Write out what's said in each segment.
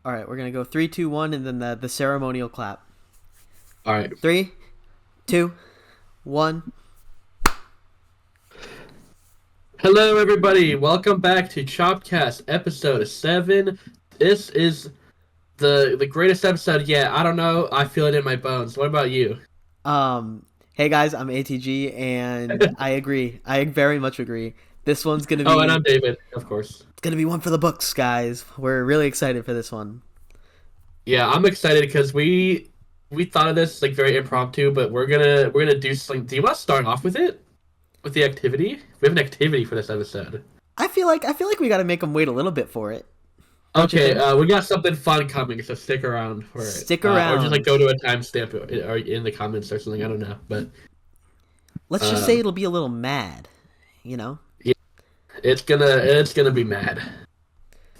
All right, we're gonna go 3, 2, 1, and then the ceremonial clap. All right. 3, 2, 1. Hello, everybody. Welcome back to Chopcast episode 7. This is the greatest episode yet. I don't know. I feel it in my bones. What about you? Hey guys, I'm ATG, and I agree. I very much agree. This one's gonna Oh, and be I'm David, of course. one for the books, guys. We're really excited for this one. Yeah, I'm excited because we thought of this like very impromptu, but we're gonna do something. Do you want to start off with it? With the activity? We have an activity for this episode. I feel like we got to make them wait a little bit for it. Don't you Okay, think? we got something fun coming, so stick around for it. Stick Or just like around. go to a timestamp or in the comments or something. I don't know, but Let's just say um, it'll be a little mad. You know? yeah, it's gonna be mad,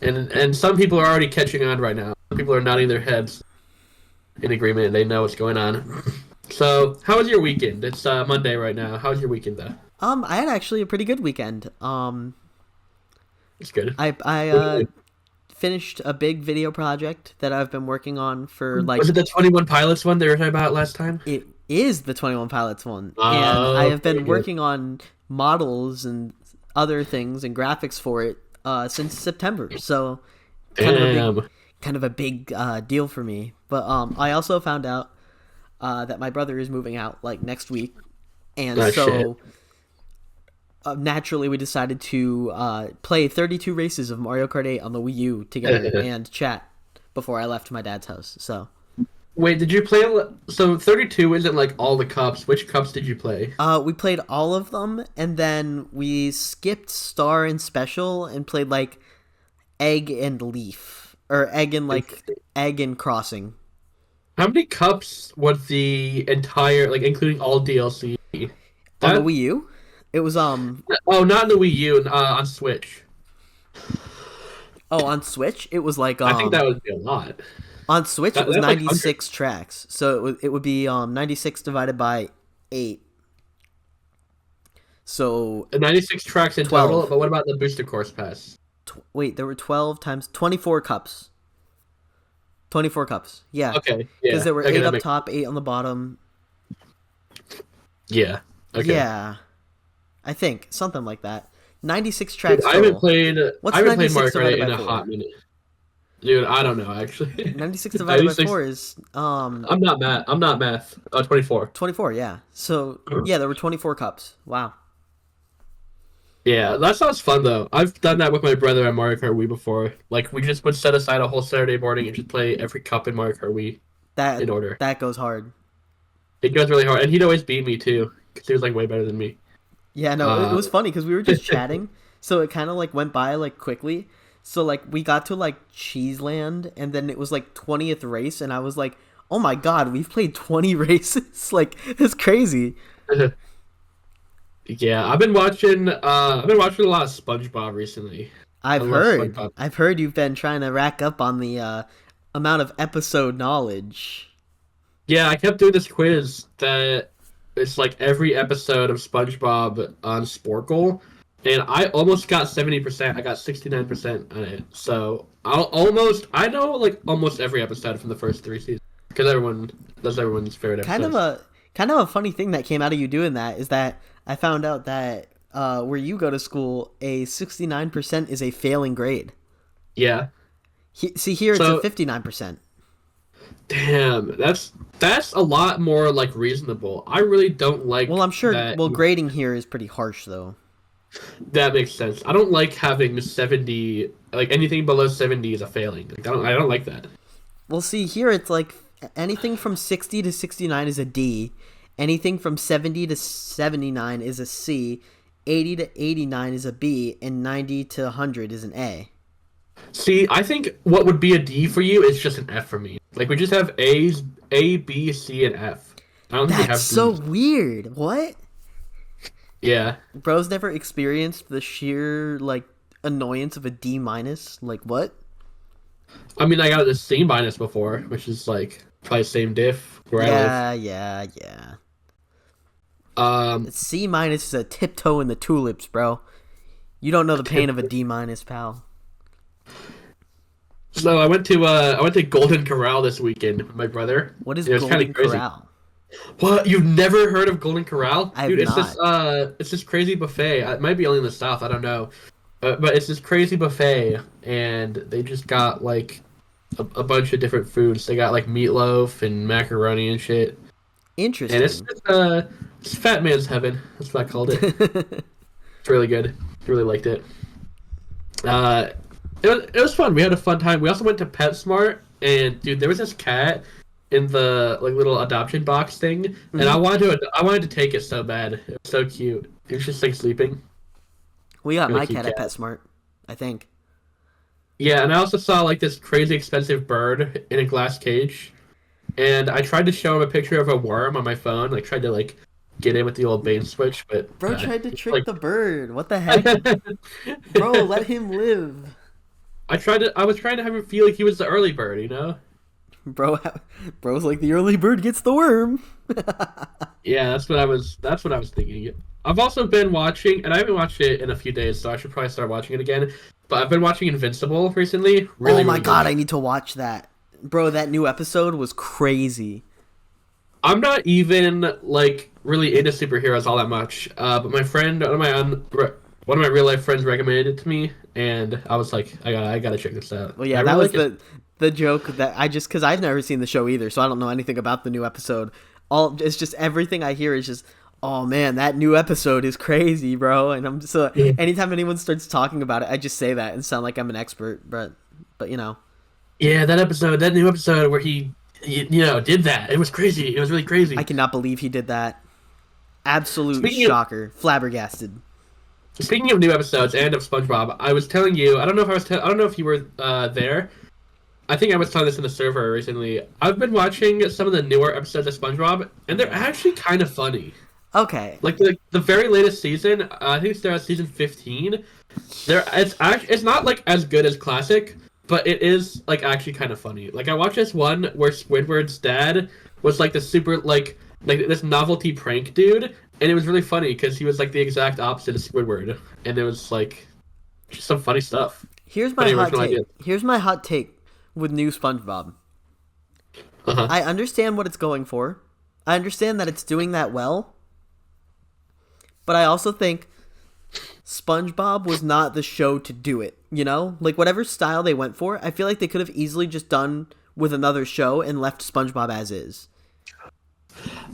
and some people are already catching on right now. Some people are nodding their heads in agreement, and they know what's going on. So, how was your weekend? It's Monday right now. How was your weekend though? I had actually a pretty good weekend. It's good. I finished a big video project that I've been working on for like Was it the 21 Pilots one they were talking about last time? it is the 21 Pilots one, and I Oh, have very been good. working on models and other things and graphics for it since September. So kind of a big Damn. deal for me. But I also found out that my brother is moving out like next week, and Oh shit. so naturally we decided to play 32 races of Mario Kart 8 on the Wii U together and chat before I left my dad's house. So Wait, did you play? So 32 isn't like all the cups. Which cups did you play? we played all of them, and then we skipped Star and Special and played like Egg and Leaf, or Egg and Crossing. How many cups was the entire, like, including all DLC? On the That Wii U, it was Oh, not in the Wii U, on Switch. on Switch it was like I think that would be a lot. on Switch it was That's like 100. 96 tracks. So it would be 96 divided by 8. So 96 tracks in total, 12. but what about the Booster Course Pass? Wait, there were 12 times 24 cups. 24 cups. Yeah. Okay, Because yeah. there were Okay, 8 that up makes top, 8 on the bottom. yeah. Okay. Yeah. I think something like that. 96 Dude, tracks total. I What's haven't played 96 Mario Kart divided 8 by in a 4? hot minute. Dude, I don't know actually. 96 divided by 96. 4 is I'm not math. I'm not math. 24. 24, yeah. So, yeah, there were 24 cups. Wow. Yeah, that sounds fun though. I've done that with my brother at Mario Kart Wii before. Like we just would set aside a whole Saturday morning and just play every cup in Mario Kart Wii That in order. that goes hard. It goes really hard, and he'd always beat me too because he was like way better than me. Yeah, no, it Uh, was funny because we were just chatting, so it kind of like went by like quickly. So like we got to like Cheeseland, and then it was like 20th race, and I was like, "Oh my god, we've played 20 races! Like it's crazy." yeah, I've been watching a lot of SpongeBob recently. I I've love heard, SpongeBob. I've heard you've been trying to rack up on the amount of episode knowledge. Yeah, I kept doing this quiz that it's like every episode of SpongeBob on Sporkle, and I almost got 70%. I got 69% on it. So I know like almost every episode from the first 3 seasons because that's everyone's favorite Kind of episodes. a kind of a funny thing that came out of you doing that is that I found out that where you go to school, a 69% is a failing grade. Yeah. See, here it's a So 59%. damn, that's a lot more like reasonable. I really don't Well, like I'm sure. that. Well, grading here is pretty harsh, though. That makes sense. I don't like having 70, like anything below 70 is a failing. Like I don't like that. Well, see, here it's like anything from 60 to 69 is a D, anything from 70 to 79 is a C, 80 to 89 is a B, and 90 to 100 is an A. See, I think what would be a D for you is just an F for me. Like we just have A's, A, B, C, and F. I don't think we That's have so D's. weird. What? Yeah. Bro's never experienced the sheer like annoyance of a D minus. Like what? I mean, I got a C minus before, which is like probably same diff where I live. Yeah. Um, C minus is a tiptoe in the tulips, bro. You don't know the pain of a D minus, pal. So I went to Golden Corral this weekend with my brother. What is It was kind Golden of crazy. Corral? What? You've never heard of Golden Corral? I have Dude, not. it's this crazy buffet. It might be only in the South, I don't know. But it's this crazy buffet and they just got like a bunch of different foods. They got like meatloaf and macaroni and shit. And Interesting. it's fat man's heaven. That's what I called it. It's really good. Really liked it. Uh it was fun. We had a fun time. We also went to PetSmart and dude, there was this cat in the like little adoption box thing, and Mhm. I wanted to take it so bad. It was so cute. It was just like sleeping. We got Really my cute cat at cat. PetSmart, I think. Yeah, and I also saw like this crazy expensive bird in a glass cage, and I tried to show him a picture of a worm on my phone. Like tried to like get in with the old bait switch, but Bro tried to it's trick like the bird. What the heck? Bro, let him live. I was trying to have him feel like he was the early bird, you know? Bro, bro's like the early bird gets the worm. Yeah, that's what I was thinking. I've also been watching, and I haven't watched it in a few days, so I should probably start watching it again. But I've been watching Invincible recently. Oh Really, my really god, good. I need to watch that. Bro, that new episode was crazy. I'm not even like really into superheroes all that much. But my friend, one of my real life friends recommended it to me, and I was like, I gotta check this out. Well, And yeah, I that really was like it. the joke that I just because I've never seen the show either, so I don't know anything about the new episode. All it's just everything I hear is just, oh man, that new episode is crazy, bro. And I'm just Yeah. anytime anyone starts talking about it, I just say that and sound like I'm an expert, but you know, Yeah, that new episode where he did that. It was crazy. It was really I crazy. cannot believe he did that. Absolute Speaking of shocker, flabbergasted. Speaking of new episodes and of SpongeBob, I was telling you. I don't know if you were there. I think I was telling this in the server recently. I've been watching some of the newer episodes of SpongeBob, and they're actually kind of funny. Okay, Like the very latest season, I think they're at season 15. It's not like as good as classic, but it is like actually kind of funny. Like I watched this one where Squidward's dad was like the super like this novelty prank dude, and it was really funny because he was like the exact opposite of Squidward, and it was like just some funny stuff. here's my Funny hot original take. ideas. Here's my hot take with new SpongeBob. Uh-huh. I understand what it's going for. I understand that it's doing that well. But I also think SpongeBob was not the show to do it, you know? Like whatever style they went for, I feel like they could have easily just done with another show and left SpongeBob as is.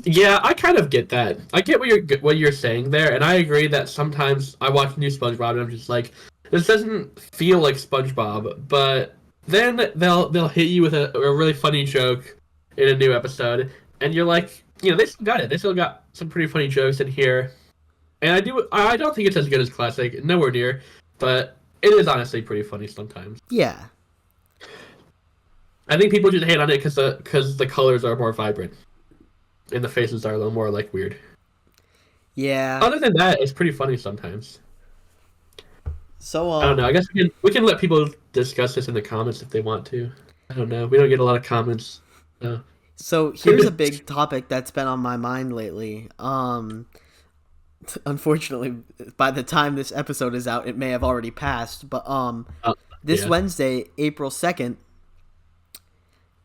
Yeah, I kind of get that. I get what you're saying there, and I agree that sometimes I watch new SpongeBob and I'm just like, this doesn't feel like SpongeBob. But then they'll hit you with a really funny joke in a new episode, and you're like, they still got it. They still got some pretty funny jokes in here, and I don't think it's as good as classic, nowhere near, but it is honestly pretty funny sometimes. Yeah. I think people just hate on it because the colors are more vibrant. And the faces are a little more like weird. Yeah. Other than that, it's pretty funny sometimes. So I don't know. I guess we can let people discuss this in the comments if they want to. I don't know. We don't get a lot of comments. No. so here's a big topic that's been on my mind lately. Unfortunately, by the time this episode is out, it may have already passed, but Uh, this yeah. Wednesday, April 2nd,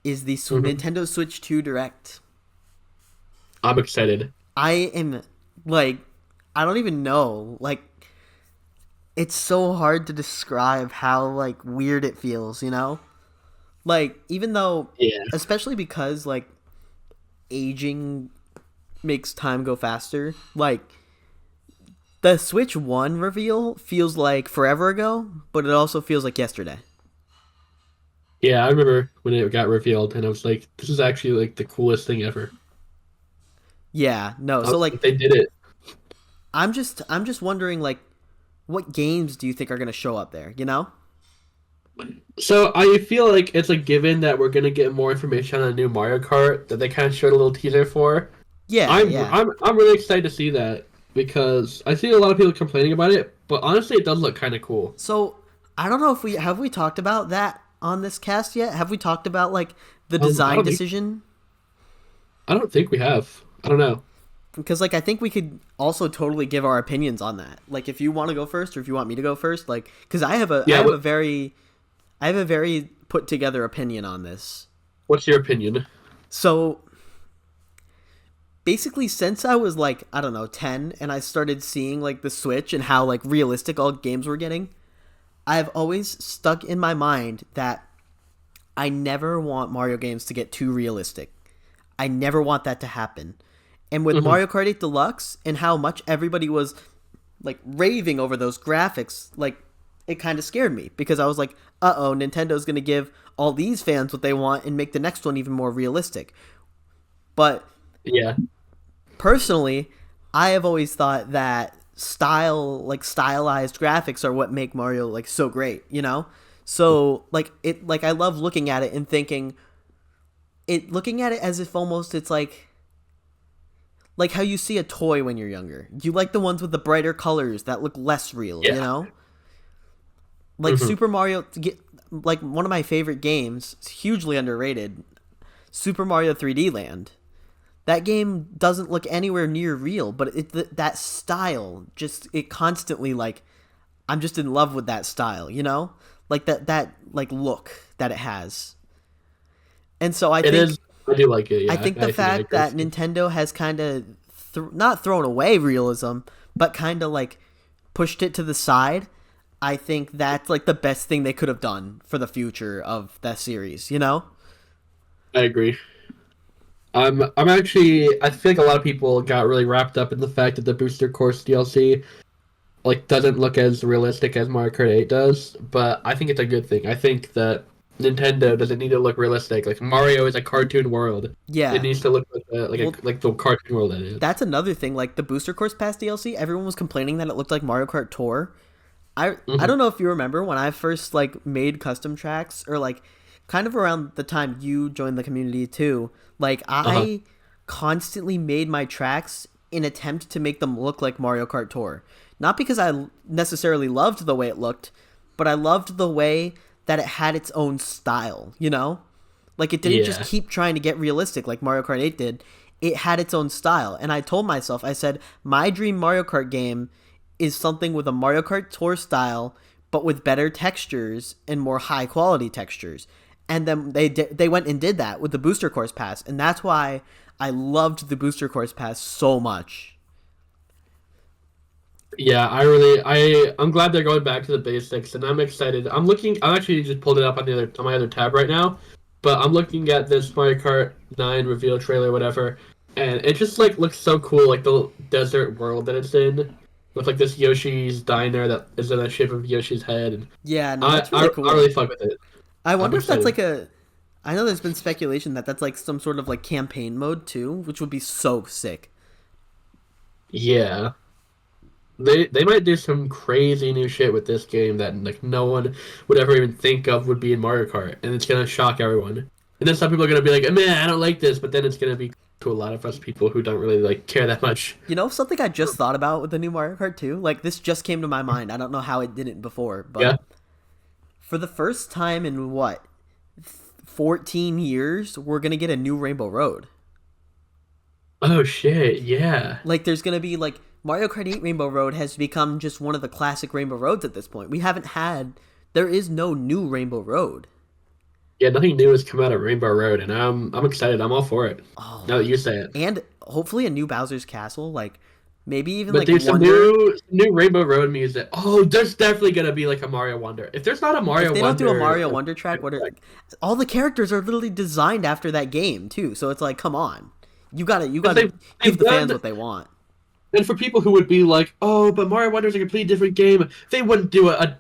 is the Nintendo Switch 2 Direct. I'm excited. I am like, I don't even know. Like, it's so hard to describe how like weird it feels, you know? Like, even though, Yeah. especially because like aging makes time go faster. Like, the Switch 1 reveal feels like forever ago, but it also feels like yesterday. Yeah, I remember when it got revealed, and I was like, "This is actually like the coolest thing ever." Yeah, no. So like, They did it. I'm just wondering like, what games do you think are gonna show up there? You know? So I feel like it's a given that we're gonna get more information on the new Mario Kart that they kind of showed a little teaser for. Yeah, I'm yeah. I'm really excited to see that because I see a lot of people complaining about it, but honestly, it does look kind of cool. So I don't know if we talked about that on this cast yet. Have we talked about like the I design don't think decision? I don't think we have. I don't know. Because like I think we could also totally give our opinions on that. Like if you want to go first or if you want me to go first, like because I have a Yeah, I have a very put together opinion on this. What's your opinion? So basically, since I was like, I don't know, 10, and I started seeing like the Switch and how like realistic all games were getting, I've always stuck in my mind that I never want Mario games to get too realistic. I never want that to happen. And with Mario Kart 8 Deluxe and how much everybody was like raving over those graphics, like it kind of scared me because I was like, uh-oh, Nintendo's going to give all these fans what they want and make the next one even more realistic. But yeah, personally, I have always thought that stylized graphics are what make Mario like so great, you know? So I love looking at it and looking at it as if almost it's like how you see a toy when you're younger. You like the ones with the brighter colors that look less real, you know? Like Super Mario, like one of my favorite games, it's hugely underrated, Super Mario 3D Land. That game doesn't look anywhere near real, but that style it constantly like I'm just in love with that style, you know? Like that like look that it has. And so I do like it. Yeah. I think the fact that Nintendo has kind of not thrown away realism, but kind of like pushed it to the side, I think that's like the best thing they could have done for the future of that series, you know? I agree. I'm actually, I feel like a lot of people got really wrapped up in the fact that the Booster Course DLC like doesn't look as realistic as Mario Kart 8 does, but I think it's a good thing. I think that Nintendo doesn't need to look realistic. Like Mario is a cartoon world. Yeah, it needs to look like the cartoon world it is. That's another thing. Like the Booster Course Pass DLC, everyone was complaining that it looked like Mario Kart Tour. I don't know if you remember when I first like made custom tracks, or like kind of around the time you joined the community too. Like I constantly made my tracks in attempt to make them look like Mario Kart Tour. Not because I necessarily loved the way it looked, but I loved the way that it had its own style, you know? Like it didn't just keep trying to get realistic like Mario Kart 8 did. It had its own style. And I told myself, I said, my dream Mario Kart game is something with a Mario Kart Tour style, but with better textures and more high quality textures. And then they went and did that with the Booster Course Pass. And that's why I loved the Booster Course Pass so much. Yeah, I'm glad they're going back to the basics, and I'm excited. I'm actually just pulled it up on my other tab right now, but I'm looking at this Mario Kart 9 reveal trailer, whatever, and it just like looks so cool, like the desert world that it's in, with like this Yoshi's diner that is in the shape of Yoshi's head. And yeah, no, that's really cool. I really fuck with it. I wonder if that's like I know there's been speculation that that's like some sort of like campaign mode too, which would be so sick. Yeah. They might do some crazy new shit with this game that like no one would ever even think of would be in Mario Kart, and it's gonna shock everyone. And then some people are gonna be like, "Man, I don't like this," but then it's gonna be to a lot of us people who don't really like care that much. You know, something I just thought about with the new Mario Kart 2? Like this just came to my mind. I don't know how it didn't before, but for the first time in 14 years, we're gonna get a new Rainbow Road. Oh shit! Yeah. Like there's gonna be like. Mario Kart 8 Rainbow Road has become just one of the classic Rainbow Roads at this point. There is no new Rainbow Road. Yeah, nothing new has come out of Rainbow Road, and I'm excited. I'm all for it. Oh, now that you say it. And hopefully a new Bowser's Castle, like maybe even like some new Rainbow Road music. Oh, there's definitely gonna be like a Mario Wonder. If there's not a Mario Wonder, if they don't do a Mario Wonder track, all the characters are literally designed after that game too. So it's like, come on, you gotta give the fans what they want. And for people who would be like, "Oh, but Mario Wonder is a completely different game," they wouldn't do a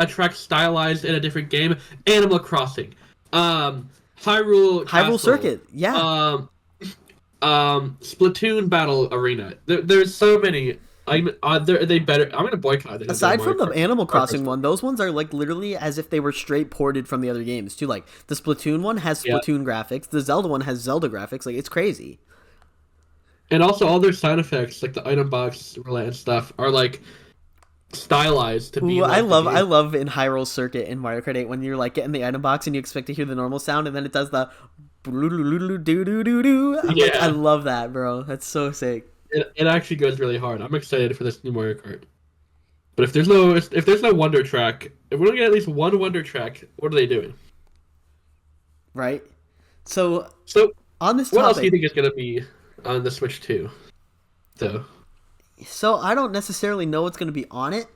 track stylized in a different game. Animal Crossing, Hyrule Circuit, yeah. Splatoon Battle Arena. There's so many. I'm gonna boycott it. Aside from the Animal Crossing one, those ones are like literally as if they were straight ported from the other games too. Like the Splatoon one has Splatoon graphics, the Zelda one has Zelda graphics. Like it's crazy. And also, all their sound effects, like the item box roulette and stuff, are like stylized to be. I love in Hyrule Circuit in Mario Kart 8 when you're like getting the item box and you expect to hear the normal sound, and then it does the doo. I love that, bro. That's so sick. It actually goes really hard. I'm excited for this new Mario Kart. But if there's no Wonder track, if we don't get at least one Wonder track, what are they doing? right? So So, on this what else do you topic, think is gonna be on the Switch 2? So, so I don't necessarily know what's going to be on it,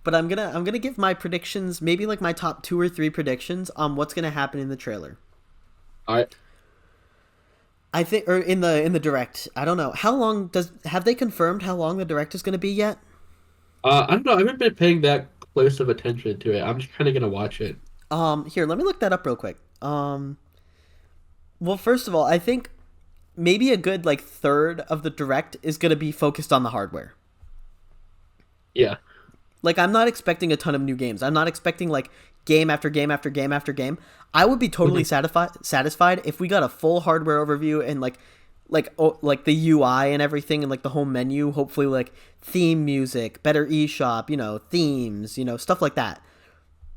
but I'm gonna give my predictions, maybe like my top two or three predictions on what's going to happen in the trailer. I I think, or in the direct. I don't know how long does have they confirmed how long the direct is going to be yet? I don't know. I haven't been paying that close of attention to it. I'm just kind of gonna watch it. Here, let me look that up real quick. Well, first of all, I think maybe a good like third of the direct is going to be focused on the hardware. Yeah. Like I'm not expecting a ton of new games. I'm not expecting like game after game after game after game. I would be totally Mhm. satisfied if we got a full hardware overview and like the UI and everything and like the home menu, hopefully like theme music, better eShop, themes, stuff like that.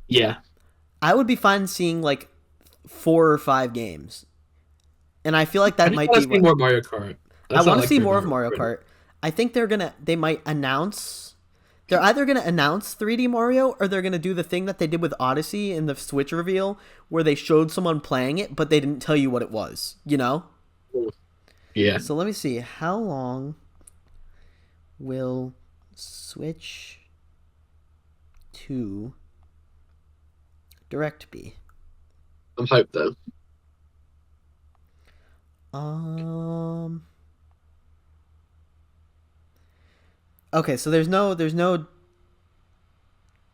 Yeah. I would be fine seeing like 4 or 5 games. And I feel like I that just might want be to see what more Mario Kart. I That's not want to like see their more of normal Mario trend. Kart. I think they might announce they're either gonna announce 3D Mario or they're gonna do the thing that they did with Odyssey in the Switch reveal where they showed someone playing it but they didn't tell you what it was, you know? Yeah. So let me see. How long will Switch 2 Direct be? I'm hyped though. Um Okay, so there's no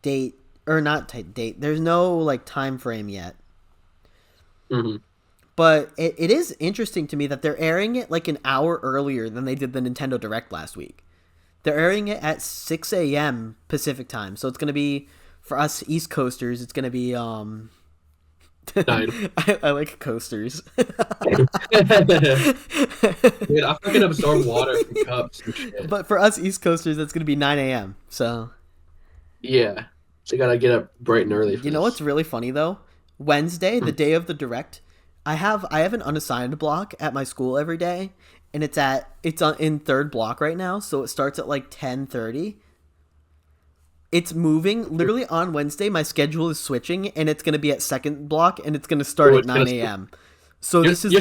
date or not date. There's no like time frame yet. Hmm. But it is interesting to me that they're airing it like an hour earlier than they did the Nintendo Direct last week. They're airing it at 6 a.m. Pacific time. So it's going to be, for us East Coasters, it's going to be, Nine. I like coasters. Dude, I fucking absorb water from cups and shit. But for us East Coasters, it's going to be 9 a.m. So, Yeah. So you gotta get up bright and early for you know what's this. really funny though? Wednesday, the Hmm. day of the Direct, I have an unassigned block at my school every day, and in third block right now, so it starts at like 10:30. It's moving literally on Wednesday. My schedule is switching, and it's gonna be at second block, and it's gonna start Oh, at it's gonna 9 a.m. So your this is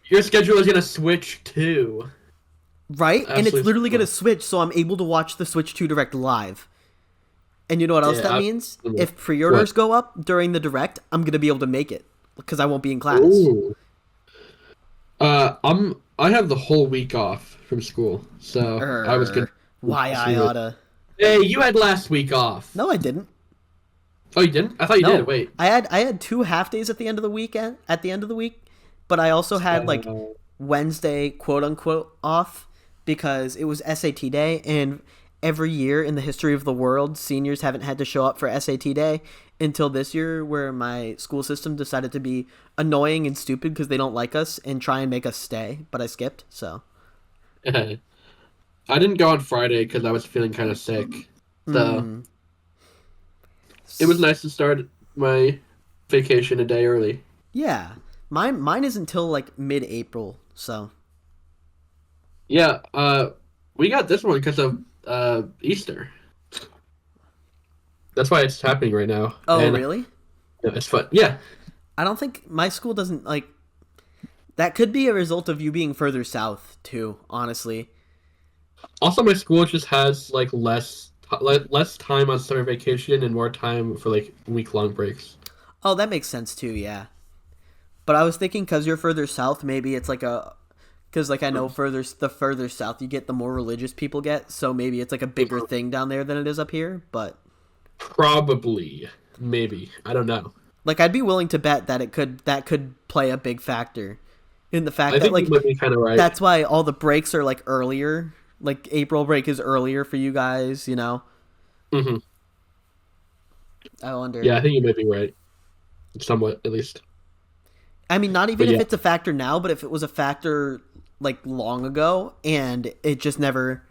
your schedule is gonna switch too. right, and it's Absolutely. literally gonna switch, so I'm able to watch the Switch 2 Direct live. And you know what else that Yeah. means? If What? pre-orders go up during the Direct, I'm gonna be able to make it because I won't be in class. Ooh. I have the whole week off from school, so I was gonna Why I see it. oughta? Hey, you had last week off. No, I didn't. Oh, you didn't? I thought you did. No, Wait. I had 2 half days at the end of the weekend. At the end of the week, but I also had like Uh, Wednesday, quote unquote, off because it was SAT day, and every year in the history of the world, seniors haven't had to show up for SAT day until this year, where my school system decided to be annoying and stupid because they don't like us and try and make us stay. But I skipped, so. I didn't go on Friday because I was feeling kind of sick. So Hmm. it was nice to start my vacation a day early. Yeah, mine isn't until like mid-April, so. Yeah, we got this one because of Easter. That's why it's happening right now, Oh, and really? it's fun. Yeah. I don't think my school doesn't like. That could be a result of you being further south too, honestly. Also, my school just has like less time on summer vacation and more time for like week-long breaks. Oh, that makes sense too, yeah. But I was thinking because you're further south, maybe it's like a. Because like I know the further south you get, the more religious people get. So maybe it's like a bigger thing down there than it is up here. But Probably, maybe. I don't know. like I'd be willing to bet that that could play a big factor in the fact I that think you like might be kind of right. that's why all the breaks are like earlier. Like April break is earlier for you guys, you know. Hmm. I wonder. Yeah, I think you might be right, somewhat at least. I mean, not But even if yeah, it's a factor now, but if it was a factor like long ago and it just never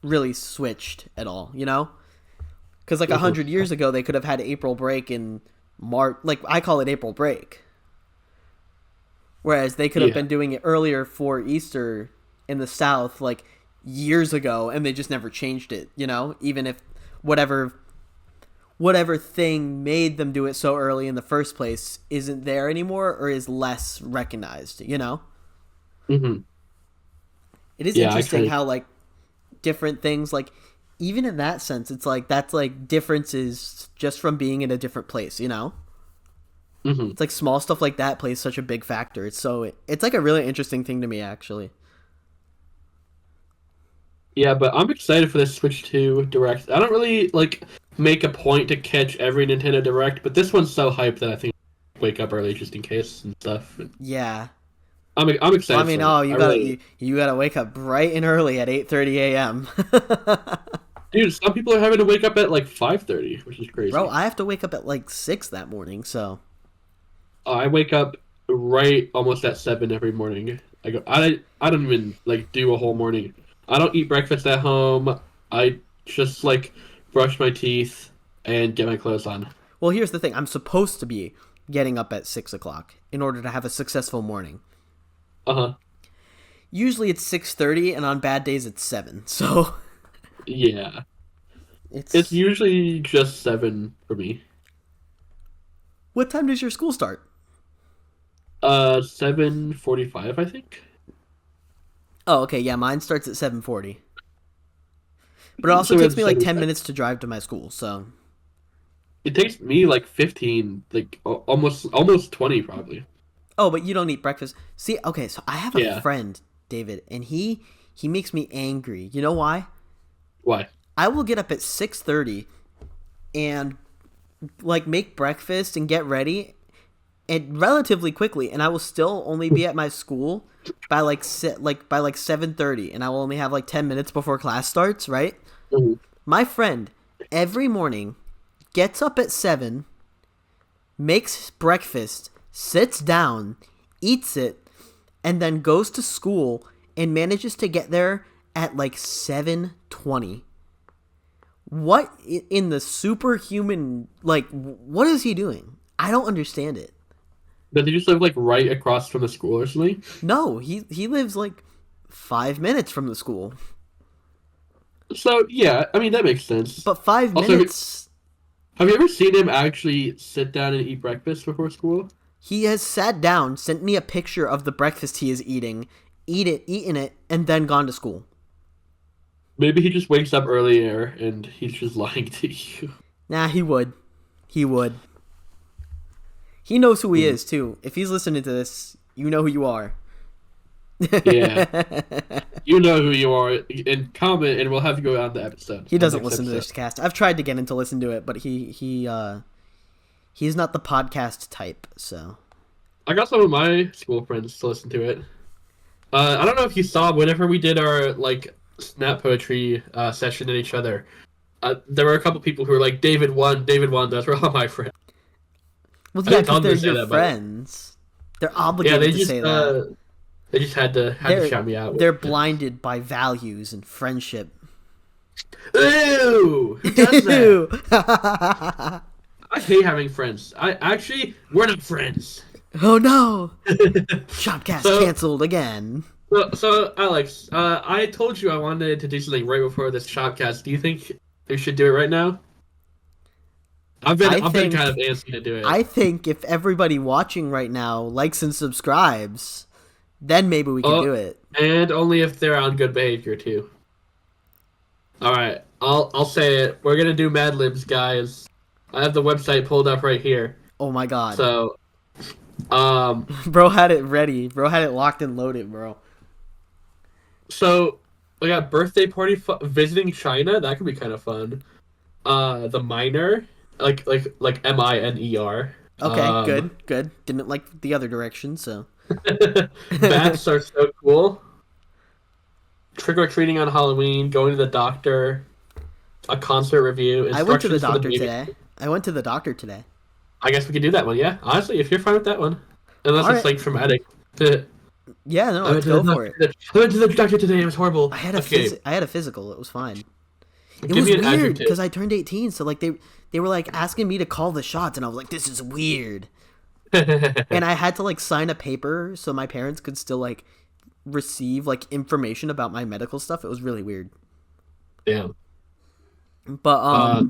really switched at all, you know? Because like 100 years ago, they could have had April break in March. Like I call it April break, whereas they could have yeah, been doing it earlier for Easter in the South, like years ago, and they just never changed it. You know, even if whatever whatever thing made them do it so early in the first place isn't there anymore or is less recognized, you know? Mm-hmm. It is Yeah, I interesting kind of. how like different things like even in that sense it's like that's like differences just from being in a different place, you know? Mm-hmm. It's like small stuff like that plays such a big factor. It's like a really interesting thing to me actually. Yeah, but I'm excited for this Switch 2 Direct. I don't really like make a point to catch every Nintendo Direct, but this one's so hyped that I think I'll wake up early just in case and stuff. Yeah. I'm Well, I excited mean, for it. oh, I really you gotta wake up bright and early at 8:30 a.m. Dude, some people are having to wake up at like 5:30, which is Bro, crazy. I have to wake up at like 6 that morning, so I wake up right almost at 7 every morning. I don't even like do a whole morning. I don't eat breakfast at home. I just like brush my teeth and get my clothes on. well, here's the thing. I'm supposed to be getting up at 6 o'clock in order to have a successful morning. Uh-huh. Usually it's 6:30, and on bad days it's 7. So Yeah. It's it's usually just 7 for me. what time does your school start? 7:45, I think. Oh, okay, yeah, mine starts at 7:40. But it also So we takes have me like 7 10 seconds. minutes to drive to my school. So, It takes me like 15, like almost 20 probably. oh, but you don't eat breakfast. See, okay, so I have a Yeah. friend, David, and he makes me angry. You know why? Why? I will get up at 6:30 and like make breakfast and get ready and relatively quickly, and I will still only be at my school by by like 7:30, and I will only have like 10 minutes before class starts, right? Mhm. My friend every morning gets up at 7, makes breakfast, sits down, eats it, and then goes to school and manages to get there at like 7:20. What in the superhuman like what is he doing? I don't understand it. But they just live like right across from the school or something. No, he lives like 5 minutes from the school. So yeah, I mean that makes sense. But 5 Also, minutes have you ever seen him actually sit down and eat breakfast before school? he has sat down, sent me a picture of the breakfast he is eating, eaten it, and then gone to school. Maybe he just wakes up earlier and he's just lying to you. Nah, he would. He would. He knows who he Hmm. is too. If he's listening to this, you know who you are. Yeah, you know who you are. And comment, and we'll have you go on the episode. He On doesn't next listen to episode. this cast. I've tried to get him to listen to it, but he's not the podcast type. So I got some of my school friends to listen to it. I don't know if you saw whenever we did our like snap poetry session at each other. There were a couple people who were like, David won, David won. Those were all my friends. well, I yeah, didn't tell because them they're to say your that, by the way. friends. They're Yeah, obligated to say that. they just had to They're shout me out. they're blinded by values and friendship. Ew! Who does that? Ew. I hate having friends. We're not friends. Oh no! Shopcast So, canceled again. so Alex, I told you I wanted to do something right before this shopcast. Do you think we should do it right now? I I've been kind of think antsy to do it. I think if everybody watching right now likes and subscribes, then maybe we can Oh, do it. and only if they're on good behavior too. All right, I'll say it. We're gonna do Mad Libs, guys. I have the website pulled up right here. Oh my god. So, um, Bro had it ready. Bro had it locked and loaded, bro. so we got birthday party visiting China. That could be kind of fun. The Miner, like Miner. Okay, good. Didn't like the other direction, so. Bats are so cool. Trick or treating on Halloween, going to the doctor, a concert review, I went to the instructions for the doctor baby. today. I went to the doctor today. I guess we could do that one, yeah. Honestly, if you're fine with that one, unless it's Alright. like traumatic. I Yeah, no, went let's to the go for it. doctor. I went to the doctor today. It was horrible. I had a Okay, I had a physical. It was fine. It give was me an weird adjective. because I turned 18, so like they were like asking me to call the shots, and I was like, this is weird. And I had to like sign a paper so my parents could still like receive like information about my medical stuff. It was really weird. Damn. But Uh,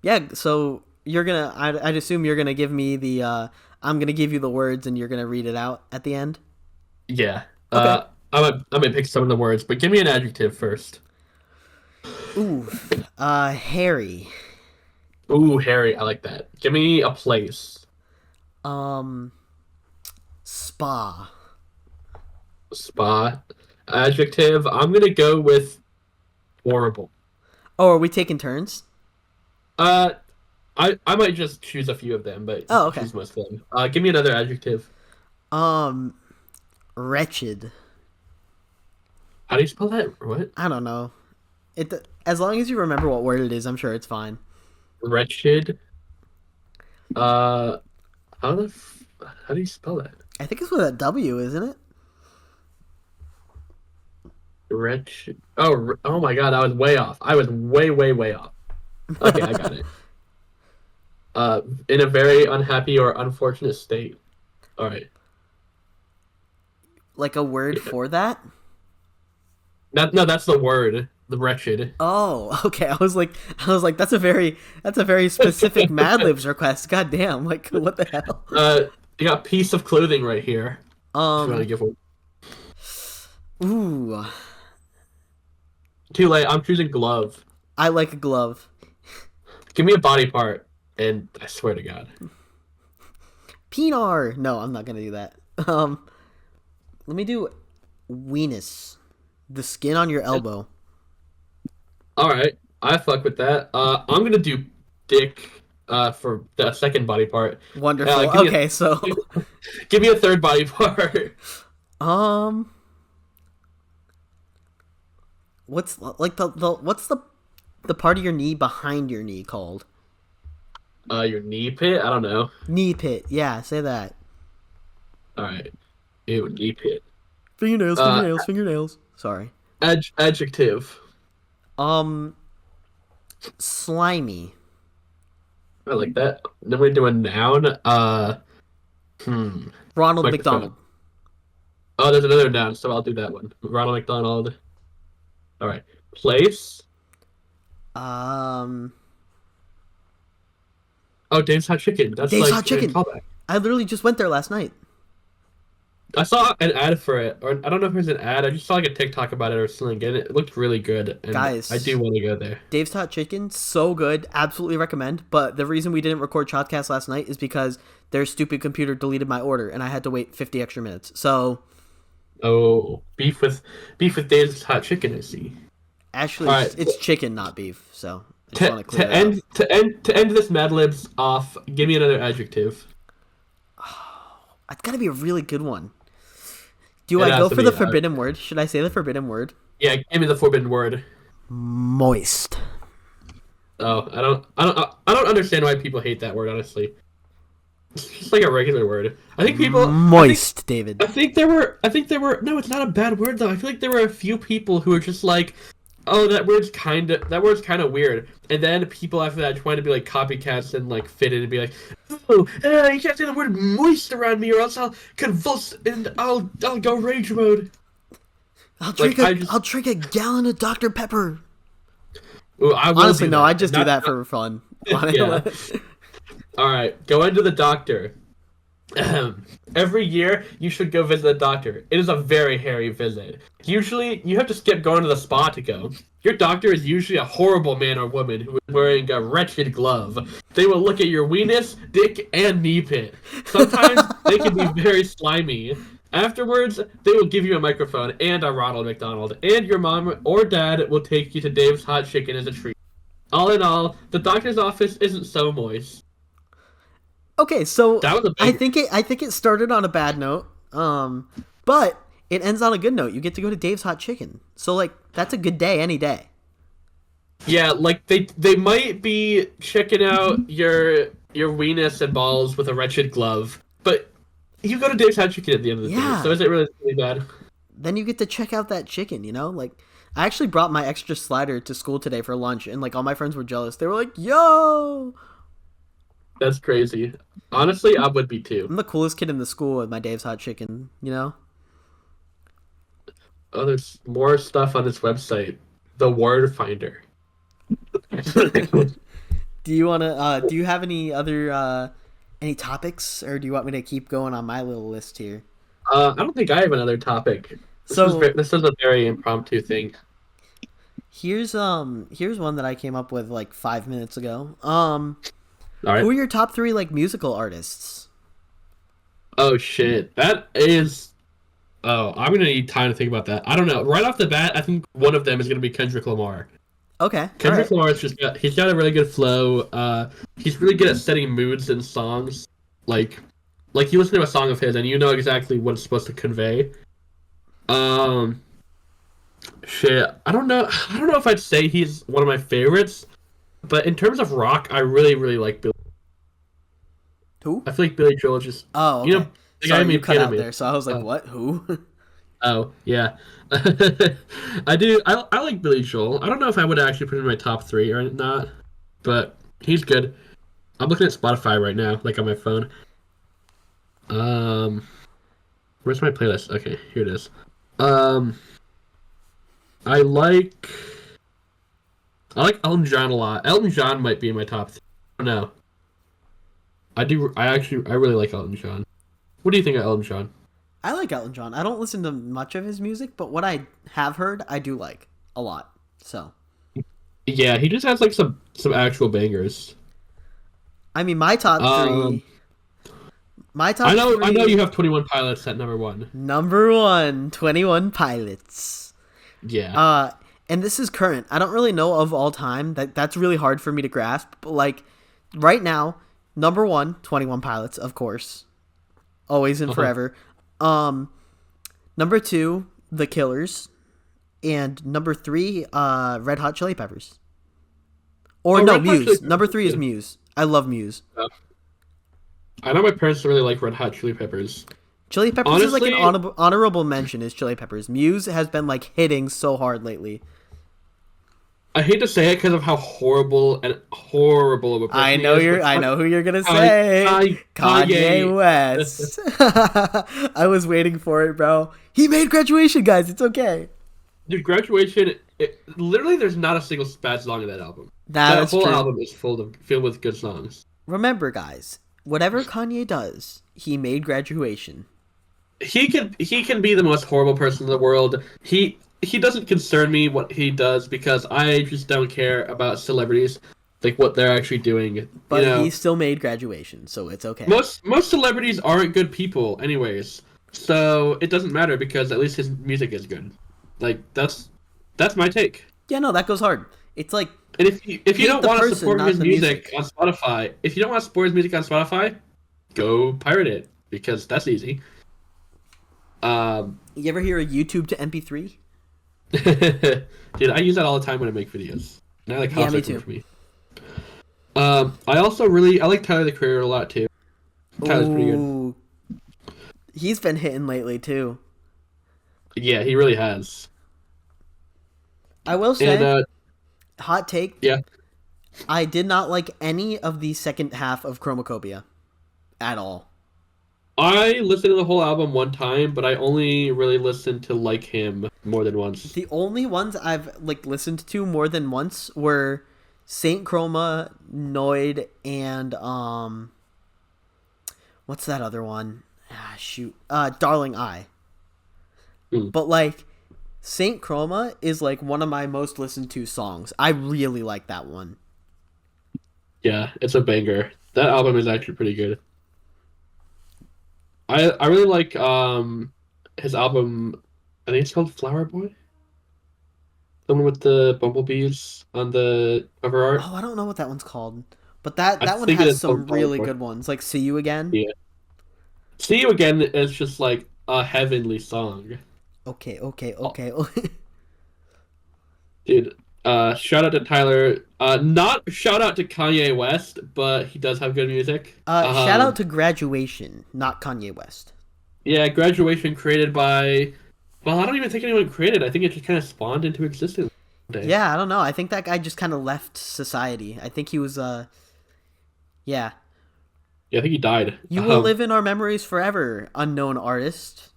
Yeah, so I'd assume you're gonna give me the I'm gonna give you the words and you're gonna read it out at the end. Yeah. Okay. I'm gonna pick some of the words, but give me an adjective first. Ooh, Harry. Ooh, Harry, I like that. Give me a place. Um, Spa. Spa. Adjective. I'm gonna go with horrible. Oh, are we taking turns? Uh, I might just choose a few of them, but you Oh, can okay. choose most of them. Give me another adjective. Um, Wretched. How do you spell that? What? I don't know. As long as you remember what word it is, I'm sure it's fine. Wretched. Uh, how the how do you spell that? I think it's with a W, isn't it? Wretched. Oh, oh my God, I was way off. I was way, way, way off. Okay, I got it. In a very unhappy or unfortunate state. All right. Like a word Yeah. for that? No, that's the word. The wretched. Oh, okay. I was like, that's a very specific Mad Libs request. God damn, like what the hell? You got piece of clothing right here. If you want to Um, give one. ooh, Too late. I'm choosing glove. I like a glove. Give me a body part, and I swear to God. Pinar. No, I'm not gonna do that. Um, let me do weenus. The skin on your elbow. All right, I fuck with that. I'm gonna do dick. For the second body part. Wonderful. Give me Okay, so give me a third body part. um, what's like the part of your knee behind your knee called? Your knee pit. I don't know. Knee pit. Yeah, say that. All right. Ew, knee pit. Fingernails, Uh, fingernails, fingernails. Sorry. adjective. Um, slimy. I like that. Then we do a noun. Ronald Microphone. McDonald. Oh, there's another noun, so I'll do that one. Ronald McDonald. All right. Place. Um, Oh, Dave's Hot Chicken. That's Dave's like Hot a Chicken. callback. I literally just went there last night. I saw an ad for it, or I don't know if it was an ad. I just saw like a TikTok about it or something, and it looked really good, and I do Guys, want to go there. Dave's Hot Chicken, so good. Absolutely recommend. But the reason we didn't record Shotcast last night is because their stupid computer deleted my order and I had to wait 50 extra minutes. So, Oh, beef with Dave's Hot Chicken. I see. actually, All it's, right. it's chicken, not beef. So, I just To, want to clear to that up. end this Mad Libs off, give me another adjective. It's got to be a really good one. Do It I has go to for be the forbidden word? Should I say the forbidden word? Yeah, give me the forbidden word. Moist. Oh, I don't understand why people hate that word. Honestly, it's just like a regular word. I think people. Moist, David. I think there were. No, it's not a bad word though. I feel like there were a few people who were just like, "Oh, that word's kind of weird," and then people after that trying to be like copycats and like fit in and be like, "Oh, you can't say the word moist around me, or else I'll convulse and I'll go rage mode." I'll Like drink I'll drink a gallon of Dr. Pepper. Ooh, I will Honestly, do no, that. I just do Not- that for fun. Yeah. All right, go into the doctor. Every year, you should go visit the doctor. It is a very hairy visit. Usually, you have to skip going to the spa to go. Your doctor is usually a horrible man or woman who is wearing a wretched glove. They will look at your weenus, dick, and knee pit. Sometimes they can be very slimy. Afterwards, they will give you a microphone and a Ronald McDonald, and your mom or dad will take you to Dave's Hot Chicken as a treat. All in all, the doctor's office isn't so moist. Okay, so That was a I big. think it started on a bad note. But it ends on a good note. You get to go to Dave's Hot Chicken. So like that's a good day any day. Yeah, like they might be checking out your weenus and balls with a wretched glove, but you go to Dave's Hot Chicken at the end of the day, Yeah. so is it really bad? Then you get to check out that chicken, you know? Like I actually brought my extra slider to school today for lunch and like all my friends were jealous. They were like, "Yo, That's crazy. Honestly, I would be too. I'm the coolest kid in the school with my Dave's Hot Chicken," you know? Oh, there's more stuff on this website. The Word Finder. Do you wanna? Do you have any other any topics, or do you want me to keep going on my little list here? I don't think I have another topic. So This is a very impromptu thing. here's one that I came up with like 5 minutes ago. All Who right. are your top three like musical artists? Oh shit, that is. Oh, I'm gonna need time to think about that. I don't know. Right off the bat, I think one of them is gonna be Kendrick Lamar. Okay, all Kendrick right. Lamar is he's got a really good flow. He's really good at setting moods in songs. Like like you listen to a song of his and you know exactly what it's supposed to convey. Um, shit. I don't know if I'd say he's one of my favorites, but in terms of rock, I really like Billy. Who? I feel like Billy Joel is just Oh, you okay. know the guy who Sorry, you made cut Piano out Man. there, so I was like, Uh, what? Who? oh yeah, I do. I like Billy Joel. I don't know if I would actually put him in my top three or not, but he's good. I'm looking at Spotify right now, like on my phone. Um, where's my playlist? Okay, here it is. Um, I like I like Elton John a lot. Elton John might be in my top three. I don't know. I do. I really like Elton John. What do you think of Elton John? I like Elton John. I don't listen to much of his music, but what I have heard, I do like a lot. So, Yeah, he just has like some actual bangers. I mean, my top Um, three. My top I know you three. have 21 Pilots at number one. Number one, 21 Pilots. Yeah. Uh, and this is current. I don't really know of all time. That's really hard for me to grasp. But like, right now, number one, 21 Pilots, of course, always and Uh-huh. forever. Um, Number two, The Killers, and number three, Red Hot Chili Peppers. Or Oh, no, Red Hot Chili Muse. Peppers Number is three is good. Muse. I love Muse. I know my parents really like Red Hot Chili Peppers. Chili Peppers is like an Honestly, honorable mention. Is Chili Peppers? Muse has been like hitting so hard lately. I hate to say it because of how horrible of a person he is, but I know who you're gonna Kanye, say. Kanye Kanye. West. I was waiting for it, bro. He made graduation, guys. It's okay. Dude, Graduation. Literally, there's not a single bad song in that album. Nah, That that's whole true. album is filled with good songs. Remember, guys, whatever Kanye does, he made graduation. He can be the most horrible person in the world. He doesn't concern me what he does because I just don't care about celebrities, like what they're actually doing. You But know, he still made graduation, so it's okay. most celebrities aren't good people, anyways. So it doesn't matter because at least his music is good. Like that's my take. Yeah, no, that goes hard. It's like And if you hate don't the want to person, support not his the music music. on Spotify, if you don't want to support his music on Spotify, go pirate it because that's easy. Um, You ever hear a YouTube to MP3? dude, I use that all the time when I make videos. And I like how Yeah, it's me working too. for me. I like Tyler the Creator a lot too. Tyler's pretty good. Ooh, he's been hitting lately too. Yeah, he really has. I will And say, hot take. yeah, I did not like any of the second half of Chromacopia at all. I listened to the whole album one time, but I only really listened to Like Him more than once. The only ones I've like listened to more than once were Saint Chroma, Noid, and what's that other one? Ah, shoot. Darling I. Hmm. But like Saint Chroma is like one of my most listened to songs. I really like that one. Yeah, it's a banger. That album is actually pretty good. I really like his album. I think it's called Flower Boy. The one with the bumblebees on the cover art. Oh, I don't know what that one's called. But I that one think it has is some called Flower really Boy. good ones. Like See You Again. Yeah. See You Again is just like a heavenly song. Okay, okay, Oh, okay. dude, shout out to Tyler. Not shout out to Kanye West, but he does have good music. Shout out to Graduation, not Kanye West. Yeah, Graduation created by. Well, I don't even think anyone created. I think it just kind of spawned into existence one day. Yeah, I don't know. I think that guy just kind of left society. I think he was yeah. Yeah, I think he died. You will live in our memories forever, unknown artist.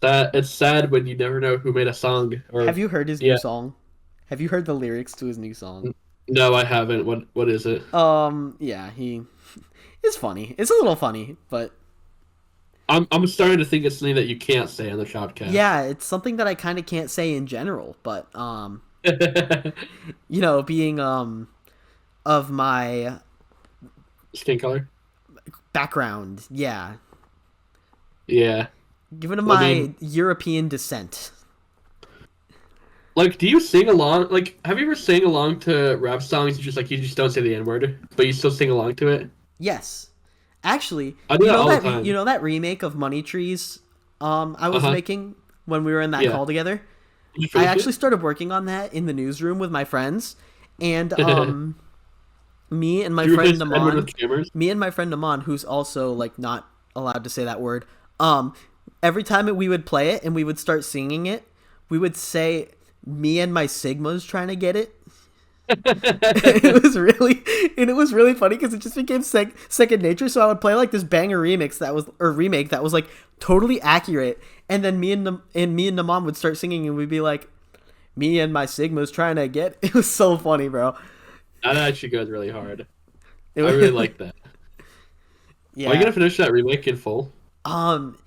That it's sad when you never know who made a song. Or Have you heard his new yeah, song? Have you heard the lyrics to his new song? No, I haven't. What is it? Yeah, he it's funny. It's a little funny, but I'm starting to think it's something that you can't say on the Shopcast. yeah, it's something that I kind of can't say in general, but being of my Skin color. background, yeah, Yeah. given Well, I my mean, European descent. like, do you sing along? Like, have you ever sang along to rap songs? You just don't say the N word, but you still sing along to it. Yes. Actually, I do that all the time. that remake of Money Trees I Uh was huh. making when we were in that Yeah. call together? Did you I finish actually it? started working on that in the newsroom with my friends, and me and my Do you friend replace Edward Naman, with Jammers? who's also like not allowed to say that word. Um every time we would play it and we would start singing it, we would say me and my Sigma's trying to get it. It was really funny because it just became second nature. So I would play like this banger remake that was like totally accurate, and then me and the mom would start singing, and we'd be like, "Me and my Sigma's trying to get." It was so funny, bro. That actually goes really hard. It I really was, like that. Are you yeah. gonna finish that remake in full? Um,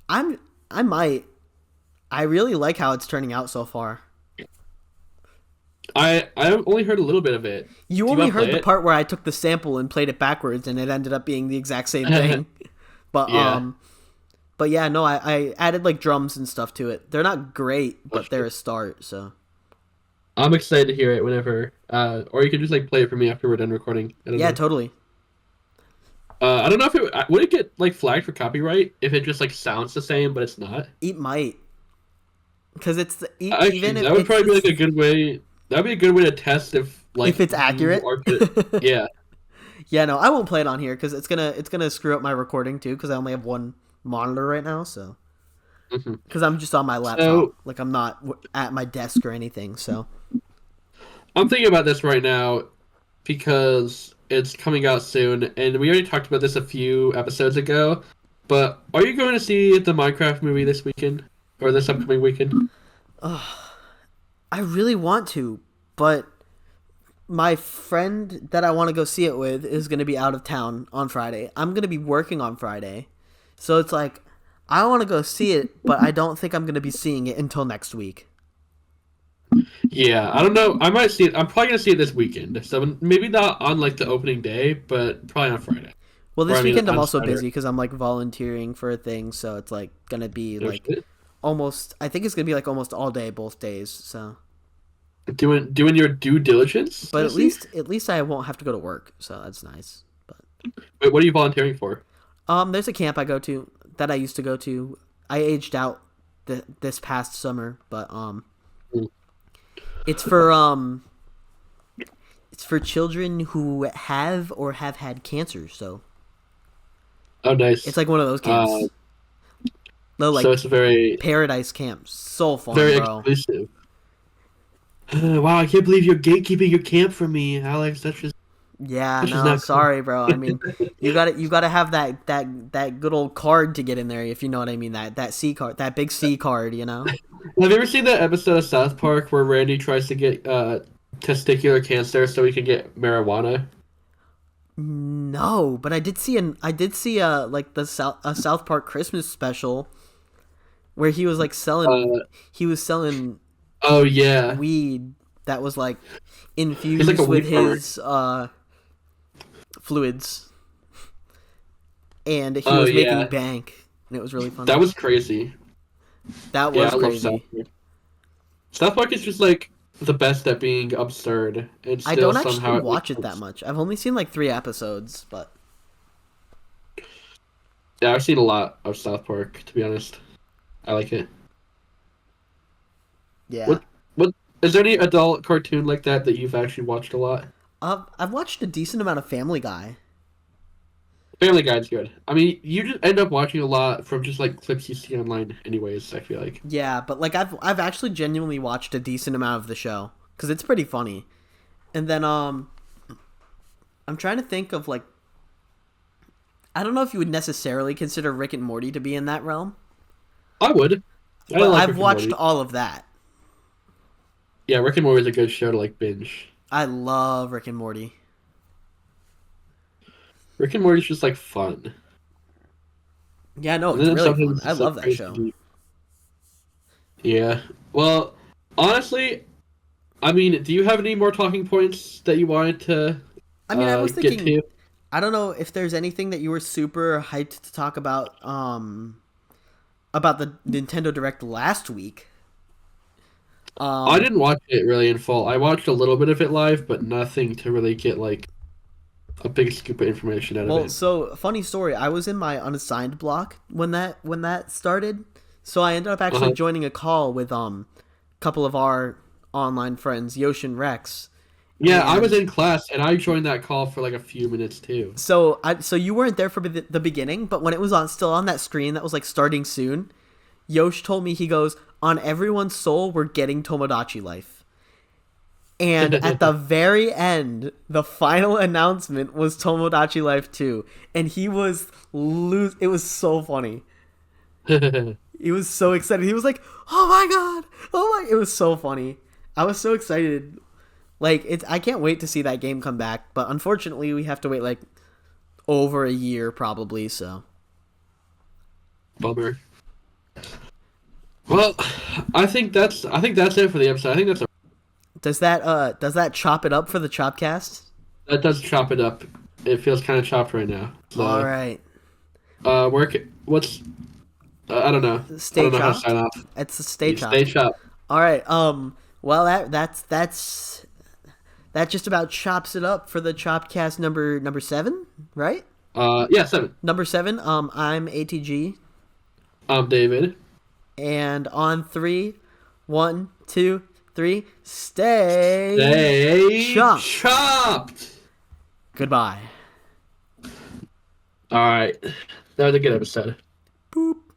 I'm I might. I really like how it's turning out so far. I only heard a little bit of it. You Do you only want to heard play the it? part where I took the sample and played it backwards, and it ended up being the exact same thing. But Yeah. yeah, no, I added like drums and stuff to it. They're not great, That's but they're true. a start. So I'm excited to hear it whenever. Or you can just like play it for me after we're done recording. I don't yeah, know. totally. I don't know if it would it get like flagged for copyright if it just like sounds the same but it's not. It might, because Actually, even if that would probably be like a good way. That'd be a good way to test if if like it's you accurate. are good. Yeah. Yeah, no, I won't play it on here because it's gonna screw up my recording too because I only have one monitor right now. So hmm because I'm just on my laptop, So like I'm not at my desk or anything. So I'm thinking about this right now because it's coming out soon, and we already talked about this a few episodes ago. But are you going to see the Minecraft movie this weekend or this upcoming weekend? I really want to, but my friend that I want to go see it with is going to be out of town on Friday. I'm going to be working on Friday. So it's like, I want to go see it, but I don't think I'm going to be seeing it until next week. Yeah, I don't know. I might see it. I'm probably gonna see it this weekend. So maybe not on like the opening day, but probably on Friday. Well, Or I this mean weekend I'm on also Saturday. busy because I'm like volunteering for a thing. So it's like going to be No like shit. I think it's going to be like almost all day, both days. So, Doing your due diligence, but I see. at least I won't have to go to work. So that's nice. But, Wait, what are you volunteering for? there's a camp I go to that I used to go to. I aged out this past summer, but, Mm. it's for children who have or have had cancer. So Oh, it's nice. like one of those Uh, camps. No, so like it's very, paradise camp. So fun, very bro. exclusive. Wow, I can't believe you're gatekeeping your camp from me, Alex. Yeah, That's just no, not cool. sorry, bro. I mean, you got to have that good old card to get in there, if you know what I mean. That C card, that big C card, you know. Have you ever seen that episode of South Park where Randy tries to get testicular cancer so he can get marijuana? No, but I did see like a South Park Christmas special where Uh, he was selling oh yeah, weed that was like he's like a infused with weed farmer. his fluids, and he Oh was making yeah, bank, and it was really that funny. was crazy. That Yeah, was I love South crazy. Park. South Park is just like the best at being absurd and I still don't actually somehow it makes watch it that sense. much. I've only seen like 3 episodes, but Yeah, I've seen a lot of South Park, to be honest. I like it. yeah. What is there any adult cartoon like that that you've actually watched a lot? I've watched a decent amount of Family Guy. Family Guy's good. I mean, you just end up watching a lot from just like clips you see online, anyways. I feel like. Yeah, but like I've actually genuinely watched a decent amount of the show because it's pretty funny. And then I'm trying to think of like I don't know if you would necessarily consider Rick and Morty to be in that realm, I would. I but like I've Rick and watched Morty. all of that. Yeah, Rick and Morty is a good show to like binge. I love Rick and Morty. Rick and Morty's just like fun. Yeah, no, And it's then really fun. sometimes I it's like love that crazy show. deep. Yeah. Well, honestly, I mean, do you have any more talking points that you wanted to I mean, I was get thinking, to? I don't know if there's anything that you were super hyped to talk about the Nintendo Direct last week. I Um, didn't watch it really in full. I watched a little bit of it live, but nothing to really get like a big scoop of information out of well, it. so funny story. I was in my unassigned block when that started, so I ended up actually Uh-huh. joining a call with a couple of our online friends, Yosh and Rex, Yeah, I was and in class and I joined that call for like a few minutes too. so you weren't there for the beginning, but when it was still on that screen that was like starting soon, Yosh told me, he goes, on everyone's soul, we're getting Tomodachi Life. And at the very end, the final announcement was Tomodachi Life 2. And he was it was so funny. He was so excited. He was like, "Oh my god. Oh my." It was so funny. I was so excited. Like I can't wait to see that game come back, but unfortunately, we have to wait like over a year probably, so. Bummer. Well, I think that's it for the episode. I think Does that chop it up for the Chopcast? that does chop it up. It feels kind of chopped right now. All So, right. what's I don't know. I Stay don't know how to chopped. sign off. It's a stay Stay chopped. chopped. All right. Well, that just about chops it up for the Chopcast number 7, right? Yeah, 7. Number 7. I'm ATG, I'm David. and on 3, 1, 2, 3, stay Stay chopped. chopped. Goodbye. All right. That was a good episode. Boop.